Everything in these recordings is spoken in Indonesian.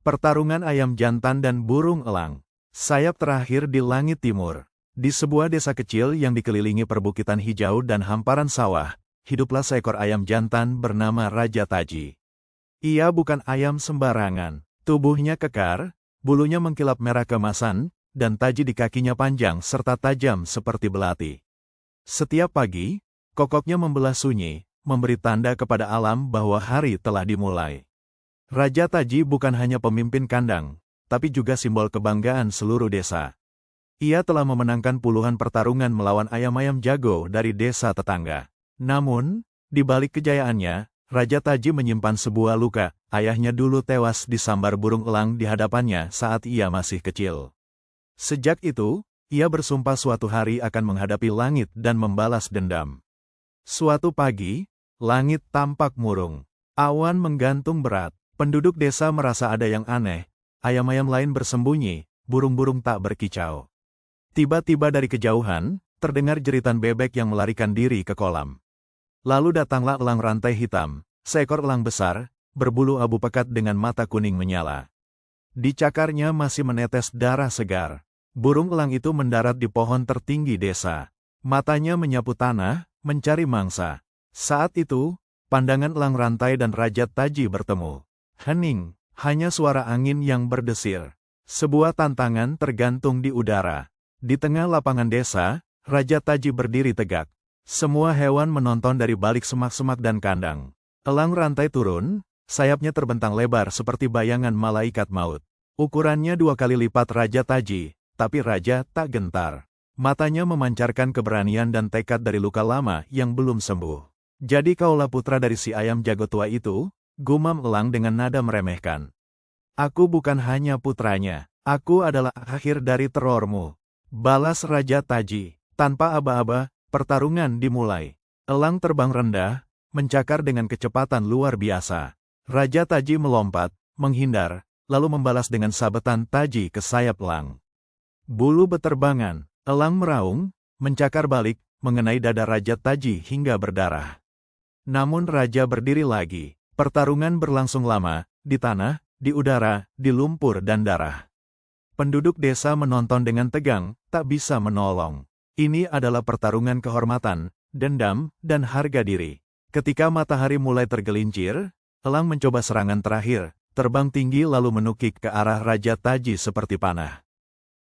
Pertarungan ayam jantan dan burung elang. Sayap terakhir di langit timur. Di sebuah desa kecil yang dikelilingi perbukitan hijau dan hamparan sawah, hiduplah seekor ayam jantan bernama Raja Taji. Ia bukan ayam sembarangan. Tubuhnya kekar, bulunya mengkilap merah keemasan, dan taji di kakinya panjang serta tajam seperti belati. Setiap pagi, kokoknya membelah sunyi, memberi tanda kepada alam bahwa hari telah dimulai. Raja Taji bukan hanya pemimpin kandang, tapi juga simbol kebanggaan seluruh desa. Ia telah memenangkan puluhan pertarungan melawan ayam-ayam jago dari desa tetangga. Namun, di balik kejayaannya, Raja Taji menyimpan sebuah luka. Ayahnya dulu tewas disambar burung elang di hadapannya saat ia masih kecil. Sejak itu, ia bersumpah suatu hari akan menghadapi langit dan membalas dendam. Suatu pagi, langit tampak murung. Awan menggantung berat. Penduduk desa merasa ada yang aneh. Ayam-ayam lain bersembunyi, burung-burung tak berkicau. Tiba-tiba dari kejauhan, terdengar jeritan bebek yang melarikan diri ke kolam. Lalu datanglah elang rantai hitam, seekor elang besar, berbulu abu pekat dengan mata kuning menyala. Di cakarnya masih menetes darah segar. Burung elang itu mendarat di pohon tertinggi desa. Matanya menyapu tanah, mencari mangsa. Saat itu, pandangan elang rantai dan Raja Taji bertemu. Hening, hanya suara angin yang berdesir. Sebuah tantangan tergantung di udara. Di tengah lapangan desa, Raja Taji berdiri tegak. Semua hewan menonton dari balik semak-semak dan kandang. Elang rantai turun, sayapnya terbentang lebar seperti bayangan malaikat maut. Ukurannya 2 kali lipat Raja Taji, tapi Raja tak gentar. Matanya memancarkan keberanian dan tekad dari luka lama yang belum sembuh. Jadi kaulah putra dari si ayam jago tua itu? Gumam elang dengan nada meremehkan. Aku bukan hanya putranya, aku adalah akhir dari terormu. Balas Raja Taji. Tanpa aba-aba, pertarungan dimulai. Elang terbang rendah, mencakar dengan kecepatan luar biasa. Raja Taji melompat, menghindar, lalu membalas dengan sabetan taji ke sayap elang. Bulu beterbangan, elang meraung, mencakar balik, mengenai dada Raja Taji hingga berdarah. Namun Raja berdiri lagi. Pertarungan berlangsung lama, di tanah, di udara, di lumpur dan darah. Penduduk desa menonton dengan tegang, tak bisa menolong. Ini adalah pertarungan kehormatan, dendam, dan harga diri. Ketika matahari mulai tergelincir, elang mencoba serangan terakhir, terbang tinggi lalu menukik ke arah Raja Taji seperti panah.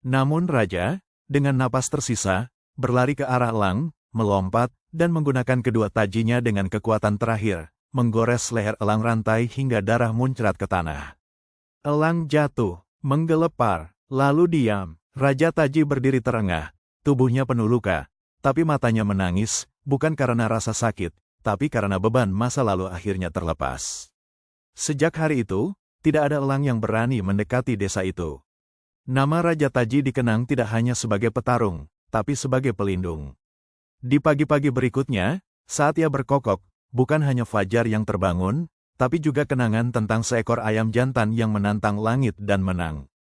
Namun Raja, dengan napas tersisa, berlari ke arah elang, melompat, dan menggunakan kedua tajinya dengan kekuatan terakhir, menggores leher elang rantai hingga darah muncrat ke tanah. Elang jatuh, menggelepar, lalu diam. Raja Taji berdiri terengah, tubuhnya penuh luka, tapi matanya menangis, bukan karena rasa sakit, tapi karena beban masa lalu akhirnya terlepas. Sejak hari itu, tidak ada elang yang berani mendekati desa itu. Nama Raja Taji dikenang tidak hanya sebagai petarung, tapi sebagai pelindung. Di pagi-pagi berikutnya, saat ia berkokok, bukan hanya fajar yang terbangun, tapi juga kenangan tentang seekor ayam jantan yang menantang langit dan menang.